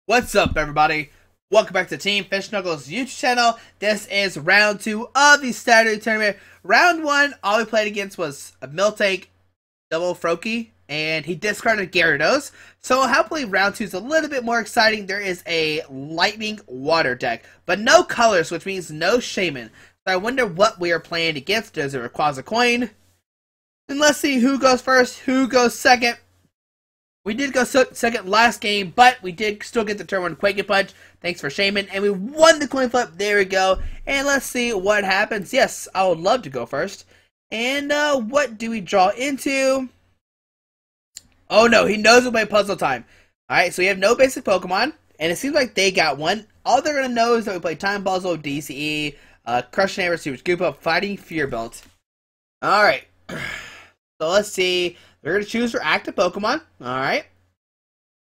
What's up, everybody? Welcome back to Team Fish Knuckles YouTube channel. This is round 2 of the Saturday tournament. Round 1, all we played against was a Miltank, double Froakie, and he discarded Gyarados. So hopefully round 2 is a little bit more exciting. There is a Lightning Water deck, but no colors, which means no Shaman. So I wonder what we are playing against. Does it require a coin? And let's see who goes first, who goes second. We did go second last game, but we did still get the turn 1 Quaking Punch. Thanks for Shaman. And we won the coin flip. There we go. And let's see what happens. Yes, I would love to go first. And what do we draw into? Oh no, he knows we play Puzzle Time. Alright, so we have no basic Pokemon. And it seems like they got one. All they're going to know is that we play Time Puzzle, DCE, Crush Neighbor, Super Scoop Up, Fighting Fear Belt. Alright. So let's see. We're going to choose for active Pokemon. Alright.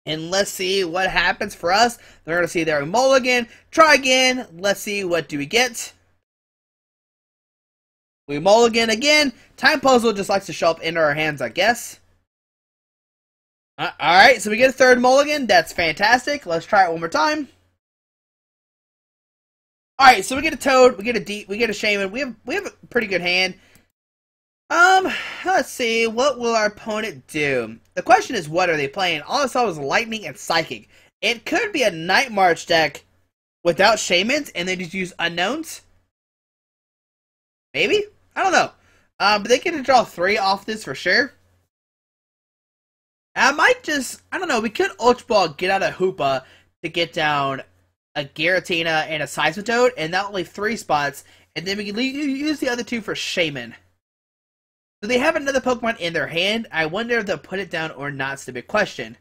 And let's see what happens for us. We're going to see there mulligan. Try again. Let's see what do we get. We mulligan again. Time Puzzle just likes to show up into our hands, I guess. Alright, so we get a third mulligan. That's fantastic. Let's try it one more time. Alright, so we get a Toad. We get a Shaman. We have a pretty good hand. Let's see, what will our opponent do? The question is, what are they playing? All I saw was Lightning and Psychic. It could be a Night March deck without Shamans, and they just use Unknowns. Maybe? I don't know. But they can draw 3 off this for sure. I might just, I don't know, we could Ultra Ball, get out of Hoopa to get down a Giratina and a Seismitoad, and that will leave 3 spots, and then we can use the other 2 for Shaman. So they have another Pokemon in their hand. I wonder if they'll put it down or not. It's the big question.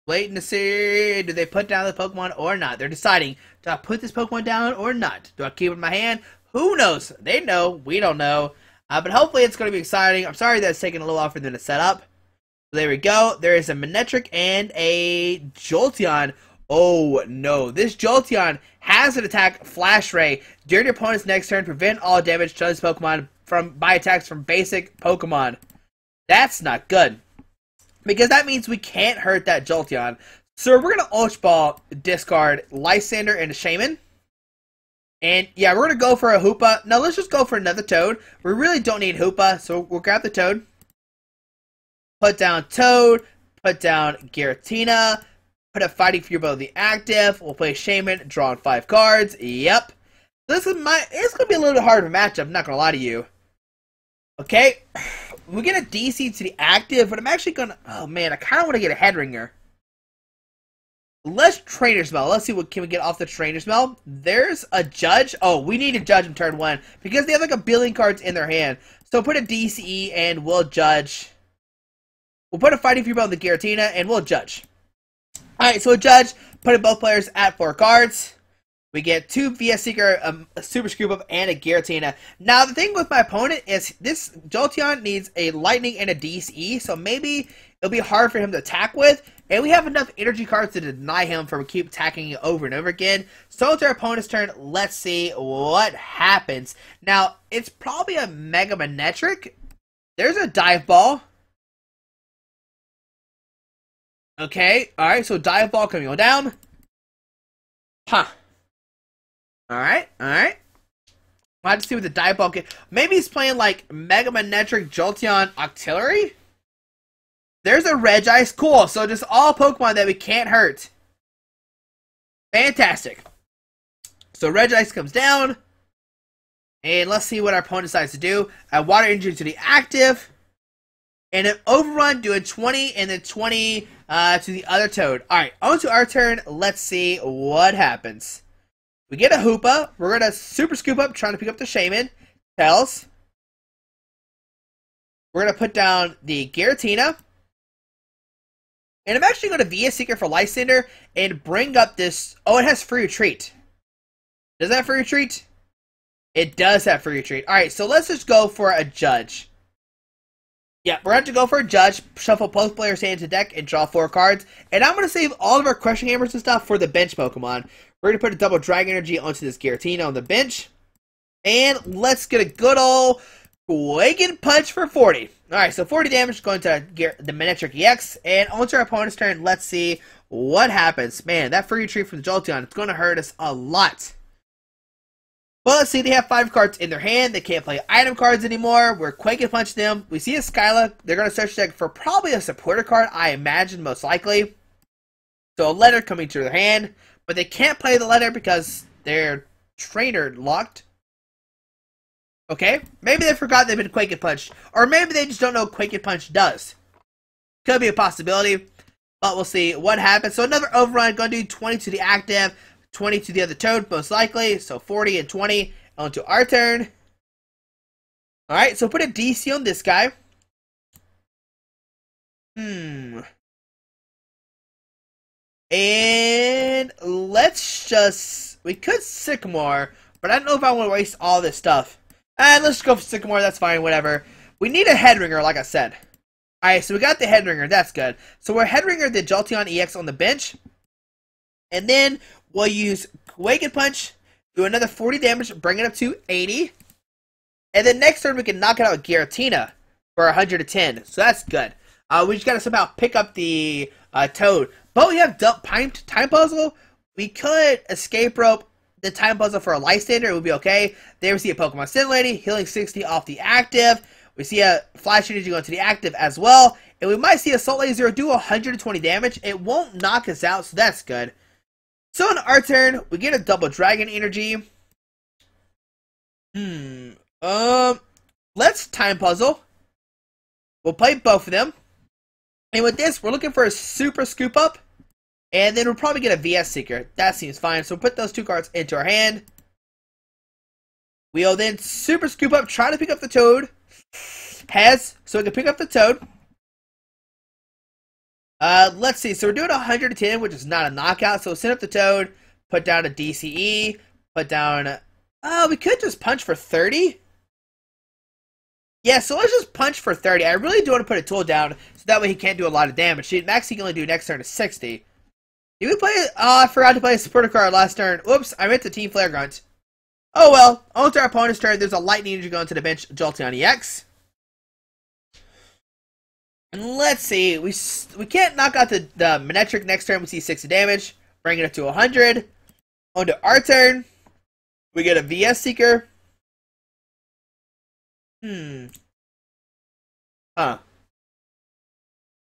Waiting to see, do they put down the Pokemon or not? They're deciding, do I put this Pokemon down or not? Do I keep it in my hand? Who knows? They know. We don't know. But hopefully it's going to be exciting. I'm sorry that it's taking a little while for them to set up. So there we go. There is a Manectric and a Jolteon. Oh no, this Jolteon has an attack Flash Ray. During your opponent's next turn, prevent all damage to this Pokemon by attacks from basic Pokemon. That's not good, because that means we can't hurt that Jolteon. So we're gonna Ultra Ball, discard Lysander and a Shaman. And yeah, we're gonna go for a Hoopa. No, let's just go for another Toad. We really don't need Hoopa, so we'll grab the Toad. Put down Toad, put down Giratina, put a Fighting Fear Belt the active. We'll play Shaman, draw on 5 cards. Yep. This is it's gonna be a little bit harder of a matchup, I'm not gonna lie to you. Okay, we get a DC to the active, but I'm actually gonna, oh man, I kinda wanna get a Head Ringer. Let's Trainer Smell. Let's see what can we get off the Trainer Smell. There's a Judge. Oh, we need to Judge in turn 1, because they have like a billion cards in their hand. So put a DCE and we'll Judge. We'll put a Fighting Fear Belt on the Giratina and we'll Judge. Alright, so a Judge, putting both players at 4 cards. We get 2 VS Seeker, a Super Scoop Up, and a Giratina. Now, the thing with my opponent is this Jolteon needs a Lightning and a DCE, so maybe it'll be hard for him to attack with. And we have enough energy cards to deny him from keep attacking it over and over again. So it's our opponent's turn. Let's see what happens. Now, it's probably a Mega Manectric. There's a Dive Ball. Okay, alright, so Dive Ball coming on down. Huh. Alright. We'll have to see what the Dive Ball get. Maybe he's playing like Mega Manectric, Jolteon, Octillery? There's a Regice. Cool, so just all Pokemon that we can't hurt. Fantastic. So Regice comes down. And let's see what our opponent decides to do. Water Injury to the active. And an Overrun doing 20 and then 20 to the other Toad. Alright, on to our turn. Let's see what happens. We get a Hoopa. We're going to Super Scoop Up, trying to pick up the Shaman. Tails. We're going to put down the Giratina. And I'm actually going to VS Seeker for Lysander and bring up this. Oh, it has Free Retreat. Does that have Free Retreat? It does have Free Retreat. Alright, so let's just go for a Judge. Yeah, we're going to go for a Judge, shuffle both players' hands to deck, and draw 4 cards. And I'm going to save all of our Crushing Hammers and stuff for the bench Pokemon. We're going to put a double Dragon Energy onto this Giratina on the bench. And let's get a good old Quaking Punch for 40. Alright, so 40 damage going to the Manectric EX. And onto our opponent's turn, let's see what happens. Man, that free retreat from the Jolteon, it's going to hurt us a lot. Well, let's see, they have 5 cards in their hand. They can't play item cards anymore. We're Quaking Punch them. We see a Skyla. They're going to search deck for probably a supporter card, I imagine, most likely. So a letter coming to their hand. But they can't play the letter because they're trainer locked. Okay, maybe they forgot they've been Quaking Punched. Or maybe they just don't know what Quaking Punch does. Could be a possibility. But we'll see what happens. So another overrun. Going to do 20 to the active. 20 to the other Toad, most likely. So 40 and 20 onto our turn. Alright, so put a DC on this guy. And let's just... We could Sycamore, but I don't know if I want to waste all this stuff. And let's go for Sycamore, that's fine, whatever. We need a Headringer, like I said. Alright, so we got the Headringer, that's good. So we're Headringer the Jolteon EX on the bench. And then we'll use Quaking Punch, do another 40 damage, bring it up to 80. And then next turn we can knock it out with Giratina for 110. So that's good. We just gotta somehow pick up the Toad. But we have Time Puzzle. We could Escape Rope the Time Puzzle for a Lysander. It would be okay. There we see a Pokemon Sin Lady, healing 60 off the active. We see a Flash Energy going to the active as well. And we might see a Assault Laser do 120 damage. It won't knock us out, so that's good. So on our turn, we get a double Dragon Energy. Let's Time Puzzle. We'll play both of them. And with this, we're looking for a Super Scoop Up. And then we'll probably get a VS Seeker. That seems fine. So we'll put those 2 cards into our hand. We'll then Super Scoop Up, try to pick up the Toad. So we can pick up the Toad. Let's see. So we're doing 110, which is not a knockout. So we'll send up the Toad, put down a DCE, put down... we could just punch for 30. Yeah, so let's just punch for 30. I really do want to put a tool down, so that way he can't do a lot of damage. Max he can only do next turn is 60. Did we play... Oh, I forgot to play a supporter card last turn. Oops, I meant the Team Flare Grunt. Oh well, on to our opponent's turn. There's a Lightning Energy going to the bench, Jolteon EX. And let's see, we can't knock out the Manectric next turn. We see 60 damage, bring it up to 100. On to our turn, we get a VS Seeker.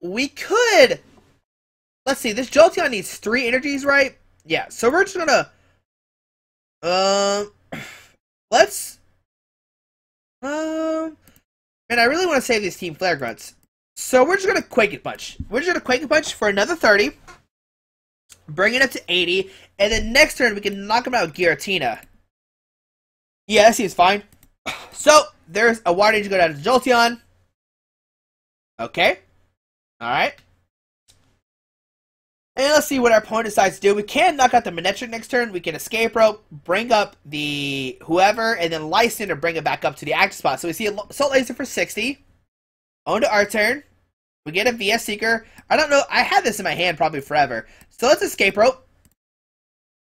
We could... Let's see, this Jolteon needs 3 energies, right? Yeah, so we're just gonna... Let's... Man, I really want to save these Team Flare Grunts. So we're just gonna Quaking Punch. We're just gonna Quaking Punch for another 30. Bring it up to 80. And then next turn, we can knock him out with Giratina. Yeah, that seems fine. So, there's a Water Energy go down to Jolteon. Okay. Alright. And let's see what our opponent decides to do. We can knock out the Manectric next turn. We can Escape Rope, bring up the whoever, and then Lysander bring it back up to the active spot. So we see a Assault Laser for 60. On to our turn. We get a VS Seeker. I don't know. I had this in my hand probably forever. So let's Escape Rope.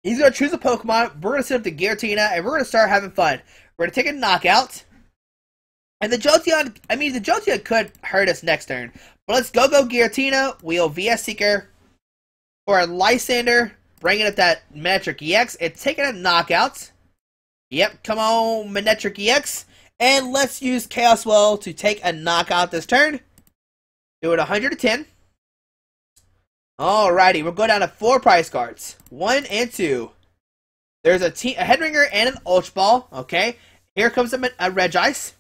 He's going to choose a Pokemon. We're going to set up the Giratina, and we're going to start having fun. We're going to take a Knockout. And the Jolteon, the Jolteon could hurt us next turn. But let's go Giratina. We'll VS Seeker. For a Lysander, bringing up that Manectric EX. It's taking a Knockout. Yep, come on, Manectric EX. And let's use Chaos Well to take a Knockout this turn. Do it 110. Alrighty, we'll go down to 4 prize cards. 1 and 2. There's a Headringer and an Ultra Ball. Okay, here comes a Regice.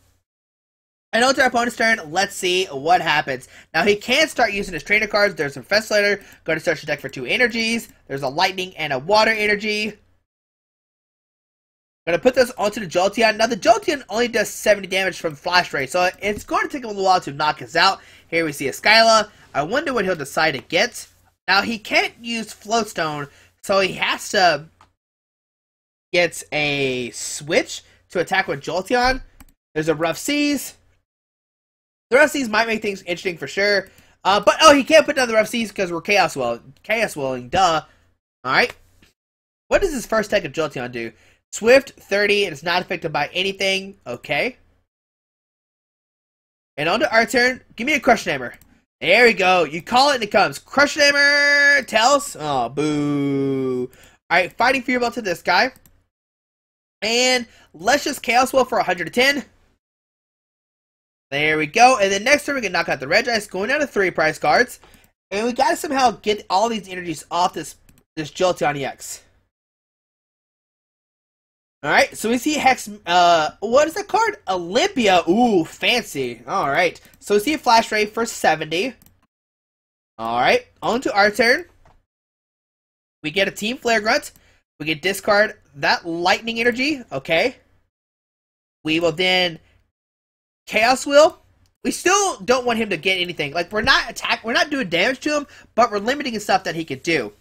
And on to our opponent's turn, let's see what happens. Now, he can start using his trainer cards. There's a Fesslator, going to search the deck for 2 energies. There's a Lightning and a Water Energy. Going to put this onto the Jolteon. Now, the Jolteon only does 70 damage from Flash Ray, so it's going to take a little while to knock us out. Here we see a Skyla. I wonder what he'll decide to get. Now, he can't use Floatstone, so he has to get a Switch to attack with Jolteon. There's a Rough Seas. The Rough Seas might make things interesting for sure. But, he can't put down the Rough Seas because we're Chaos Welling, duh. Alright. What does his first attack of Jolteon do? Swift, 30, and it's not affected by anything. Okay. And on to our turn. Give me a Crush Hammer. There we go. You call it and it comes. Crush Hammer! Tails. Oh, boo. Alright, Fighting Fury Belt to this guy. And let's just Chaos Will for 110. There we go. And then next turn we can knock out the Regice, going down to 3 prize cards. And we gotta somehow get all these energies off this Jolteon EX. Alright, so we see Hex, what is that card? Olympia. Ooh, fancy. Alright, so we see a Flash Ray for 70. Alright, on to our turn. We get a Team Flare Grunt. We can discard that Lightning Energy. Okay. We will then Chaos Wheel. We still don't want him to get anything. Like, we're not doing damage to him, but we're limiting the stuff that he can do.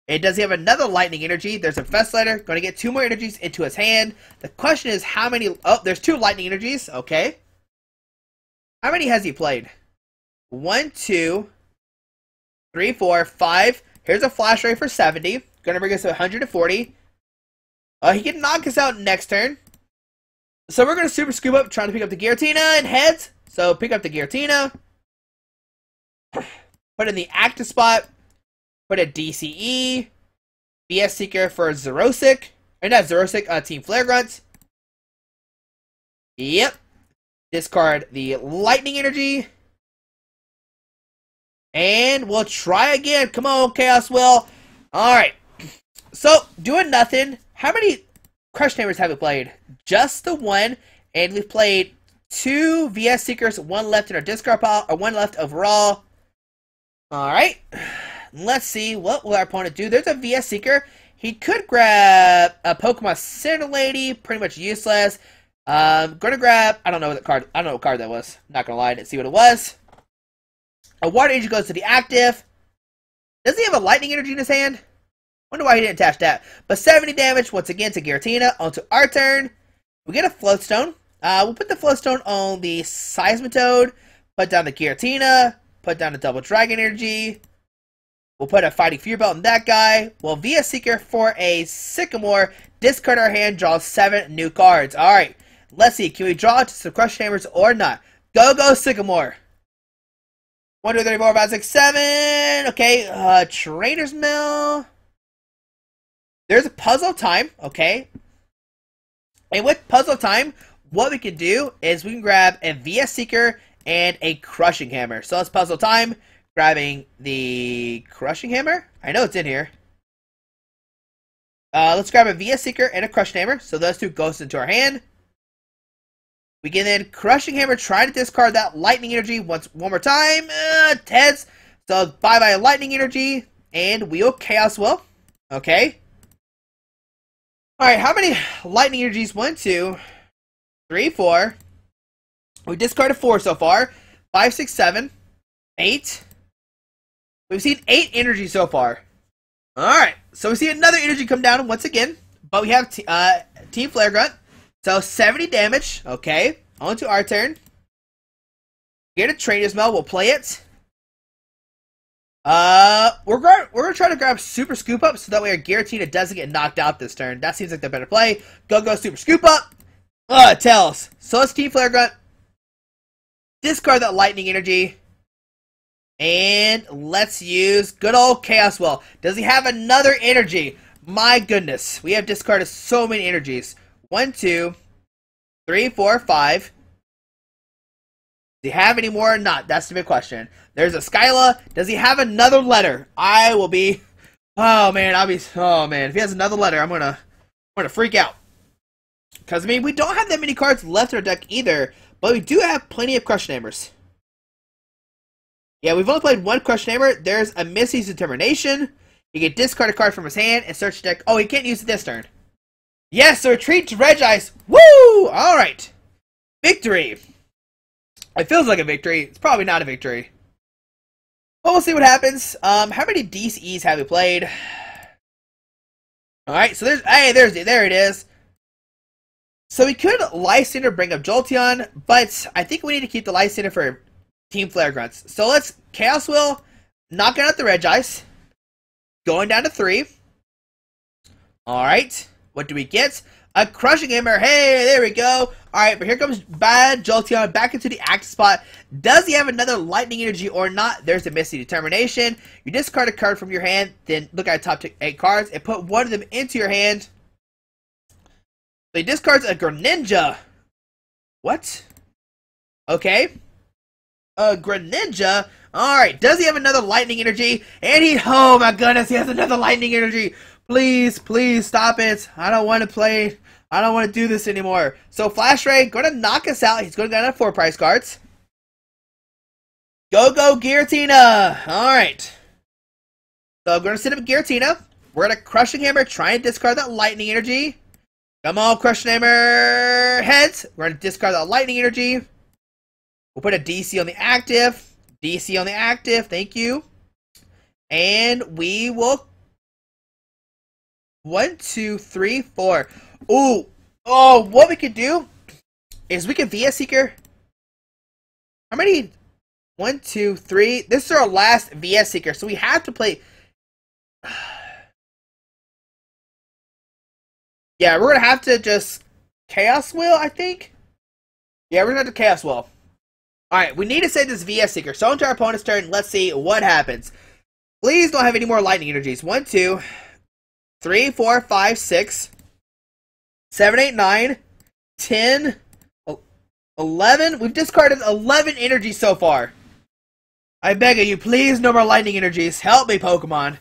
And does he have another Lightning Energy? There's a Festletter. Going to get 2 more energies into his hand. The question is how many... Oh, there's 2 Lightning Energies. Okay. How many has he played? 1, 2, 3, 4, 5. Here's a Flash Ray for 70. Going to bring us to 140. He can knock us out next turn. So we're going to Super Scoop Up, trying to pick up the Giratina and heads. So pick up the Giratina. Put in the active spot. Put a DCE. BS Seeker for Xerosic. Or not Xerosic, Team Flare Grunt. Yep. Discard the Lightning Energy. And we'll try again. Come on, Chaos Will. Alright. So, doing nothing. How many Crush Hammers have we played? Just the 1. And we've played 2 VS Seekers, 1 left in our discard pile, or 1 left overall. Alright. Let's see, what will our opponent do? There's a VS Seeker. He could grab a Pokemon Center Lady, pretty much useless. Gonna grab, I don't know what card that was. Not gonna lie, I didn't see what it was. A Water Energy goes to the active. Does he have a Lightning Energy in his hand? Wonder why he didn't attach that. But 70 damage, once again, to Giratina. Onto our turn. We get a Floatstone. We'll put the Floatstone on the Seismitoad. Put down the Giratina. Put down the Double Dragon Energy. We'll put a Fighting Fury Belt on that guy. We'll VS Seeker for a Sycamore. Discard our hand, draw 7 new cards. Alright, let's see. Can we draw to some Crush Hammers or not? Go Sycamore. 1, 2, 3, 4, 5, 6, 7. Okay, Trainer's Mill. There's a Puzzle Time, okay. And with Puzzle Time, what we can do is we can grab a VS Seeker and a Crushing Hammer. So let's Puzzle Time. Grabbing the Crushing Hammer. I know it's in here. Let's grab a VS Seeker and a Crushing Hammer. So those 2 goes into our hand. We can then Crushing Hammer, try to discard that Lightning Energy one more time. Heads. So bye-bye Lightning Energy. And we'll Chaos Will. Okay. Alright, how many Lightning Energies? 1, 2, 3, 4. We discarded 4 so far. 5, 6, 7, 8. We've seen 8 energy so far. Alright, so we see another energy come down once again. But we have Team Flare Grunt. So 70 damage. Okay, on to our turn. Get a Trainer's Mail, we'll play it. We're gonna try to grab Super Scoop Up so that way our Giratina doesn't get knocked out this turn. That seems like the better play. Go Super Scoop Up. Tails. So let's Team Flare Grunt. Discard that Lightning Energy. And let's use good old Chaos Well. Does he have another energy? My goodness. We have discarded so many energies. 1, 2, 3, 4, 5. Does he have any more or not? That's the big question. There's a Skyla. Does he have another letter? I will be... Oh, man. If he has another letter, I'm gonna freak out. Because, I mean, we don't have that many cards left in our deck either. But we do have plenty of Crush Hammers. Yeah, we've only played 1 Crush Hammer. There's a Missy's Determination. He can discard a card from his hand and search the deck. Oh, he can't use it this turn. Yes, so retreat to Regice. Woo! Alright. Victory. It feels like a victory. It's probably not a victory. But we'll see what happens. How many DCEs have we played? Alright, so there it is. So we could Lysander bring up Jolteon, but I think we need to keep the Lysander for Team Flare Grunts. So let's Chaos Will, knocking out the Regice. Going down to 3. Alright. What do we get? A Crushing Hammer. Hey, there we go. Alright, but here comes Bad Jolteon back into the active spot. Does he have another Lightning Energy or not? There's a Misty Determination. You discard a card from your hand, then look at the top 8 cards and put one of them into your hand. So he discards a Greninja. What? Okay. A Greninja. Alright, does he have another Lightning Energy? And oh my goodness, he has another Lightning Energy. Please, please stop it. I don't want to play. I don't want to do this anymore. So Flash Ray, going to knock us out. He's going to go down to 4 prize cards. Go Giratina. Alright. So I'm going to set up Giratina. We're going to Crushing Hammer, try and discard that Lightning Energy. Come on, Crushing Hammer. Heads. We're going to discard that Lightning Energy. We'll put a DC on the active. DC on the active. Thank you. And we will... 1, 2, 3, 4. Ooh. Oh, what we could do is we can VS Seeker. How many? 1, 2, 3. This is our last VS Seeker, so we have to play. Yeah, we're gonna have to just Chaos Will, I think. Yeah, we're gonna have to Chaos Will. Alright, we need to send this VS Seeker. So into our opponent's turn, let's see what happens. Please don't have any more Lightning Energies. 1, 2, 3, 4, 5, 6, 7, 8, 9, 10, 11. We've discarded 11 energies so far. I beg of you, please, no more Lightning Energies. Help me, Pokemon.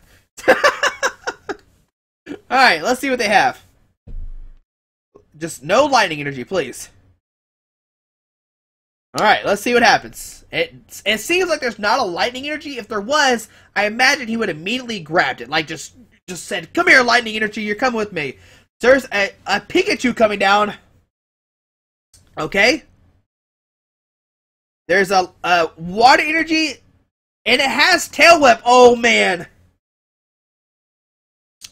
Alright, let's see what they have. Just no Lightning Energy, please. Alright, let's see what happens. It seems like there's not a Lightning Energy. If there was, I imagine he would immediately grabbed it. Like, just said, come here, Lightning Energy, you're coming with me. There's a Pikachu coming down. Okay. There's a Water Energy, and it has Tail Whip. Oh, man.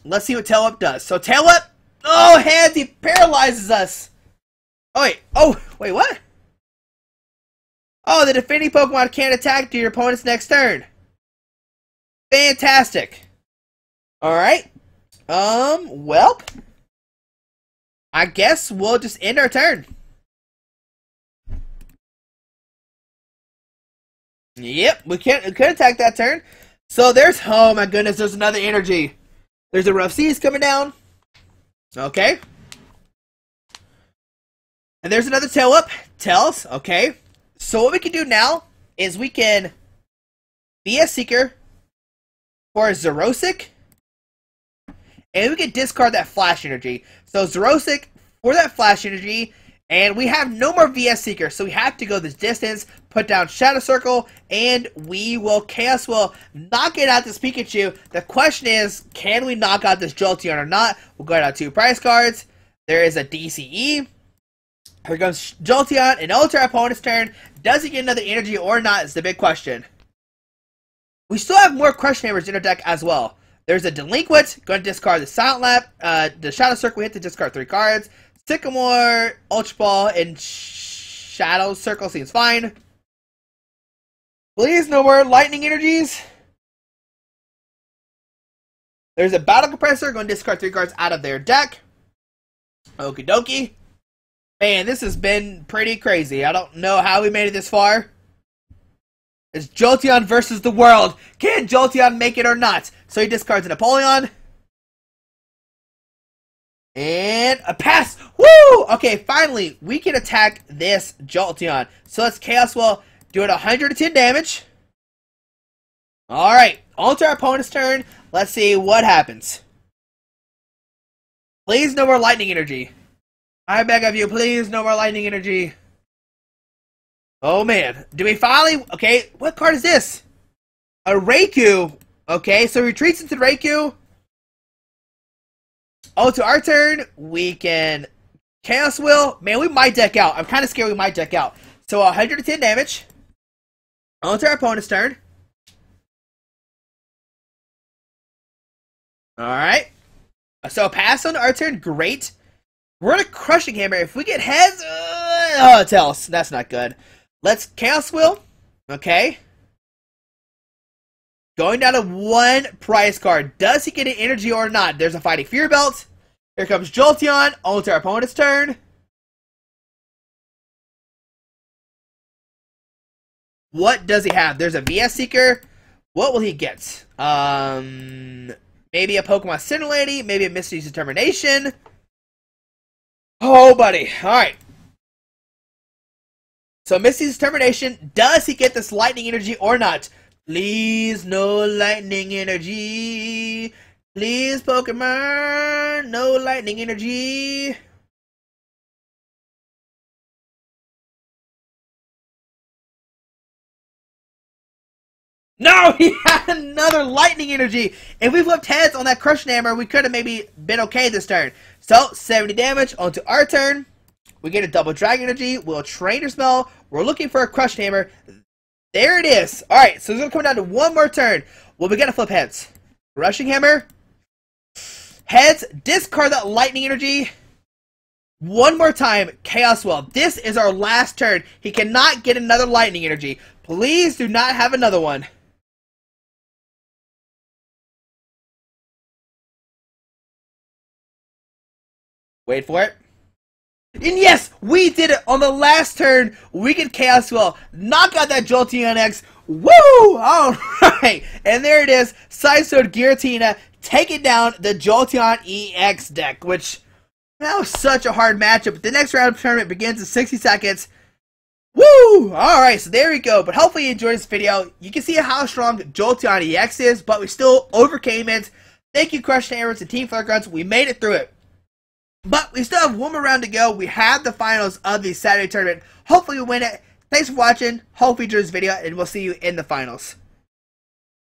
Let's see what Tail Whip does. So, Tail Whip, oh, Heads, he paralyzes us. Oh, wait, what? Oh, the defending Pokemon can't attack to your opponent's next turn. Fantastic. Alright. Well, I guess we'll just end our turn. Yep, we could attack that turn. So there's, oh my goodness, there's another energy. There's a Rough Seas coming down. Okay. And there's another Tail Whip. Tails, okay. So what we can do now is we can VS Seeker for a Xerosic. And we can discard that Flash Energy. So Xerosic for that Flash Energy. And we have no more VS Seeker. So we have to go this distance. Put down Shadow Circle. And we will Chaos Will knock it out this Pikachu. The question is, can we knock out this Jolteon or not? We'll go down 2 prize cards. There is a DCE. Here comes Jolteon. And over to our opponent's turn. Does he get another energy or not is the big question. We still have more Crush Hammers in our deck as well. There's a Delinquent, going to discard the Silent Lap. The Shadow Circle, we hit to discard 3 cards. Sycamore, Ultra Ball, and Shadow Circle seems fine. Please, no more Lightning Energies. There's a Battle Compressor, going to discard 3 cards out of their deck. Okie dokie. Man, this has been pretty crazy. I don't know how we made it this far. It's Jolteon versus the world. Can Jolteon make it or not? So he discards a Napoleon. And a pass. Woo! Okay, finally, we can attack this Jolteon. So let's Chaos Will, do it 110 damage. Alright, on to our opponent's turn. Let's see what happens. Please, no more Lightning Energy. I beg of you, please, no more Lightning Energy. Oh man, do we finally... Okay, what card is this? A Raikou. Okay, so retreats into Raikou. Oh, to our turn, we can Chaos Will. Man, we might deck out. I'm kind of scared we might deck out. So 110 damage. On to our opponent's turn. Alright. So pass on our turn, great. We're in a Crushing Hammer. If we get heads... oh, tails. That's not good. Let's Chaos Will. Okay. Going down to 1 prize card. Does he get an energy or not? There's a Fighting Fear Belt. Here comes Jolteon, on to our opponent's turn. What does he have? There's a VS Seeker. What will he get? Maybe a Pokemon Center Lady, maybe a Misty's Determination. Oh, buddy. Alright. So, Misty's Determination, does he get this Lightning Energy or not? Please, no Lightning Energy. Please, Pokemon, no Lightning Energy. No, he had another Lightning Energy. If we flipped heads on that Crushing Hammer, we could have maybe been okay this turn. So, 70 damage onto our turn. We get a double Dragon Energy. We'll Trainer Spell. We're looking for a Crushing Hammer. There it is. Alright, so it's going to come down to one more turn. Well, we got to flip heads. Crushing Hammer. Heads. Discard that Lightning Energy. One more time. Chaos Well. This is our last turn. He cannot get another Lightning Energy. Please do not have another one. Wait for it. And yes, we did it on the last turn. We get Chaos Well. Knock out that Jolteon X. Woo! Alright. And there it is. Seismitoad Giratina taking down the Jolteon EX deck. Which, that was such a hard matchup. The next round of the tournament begins in 60 seconds. Woo! Alright, so there we go. But hopefully you enjoyed this video. You can see how strong Jolteon EX is. But we still overcame it. Thank you, Crushing Hammers and Team Flare. We made it through it. But we still have one more round to go. We have the finals of the Saturday tournament. Hopefully we win it. Thanks for watching. Hope you enjoyed this video, and we'll see you in the finals.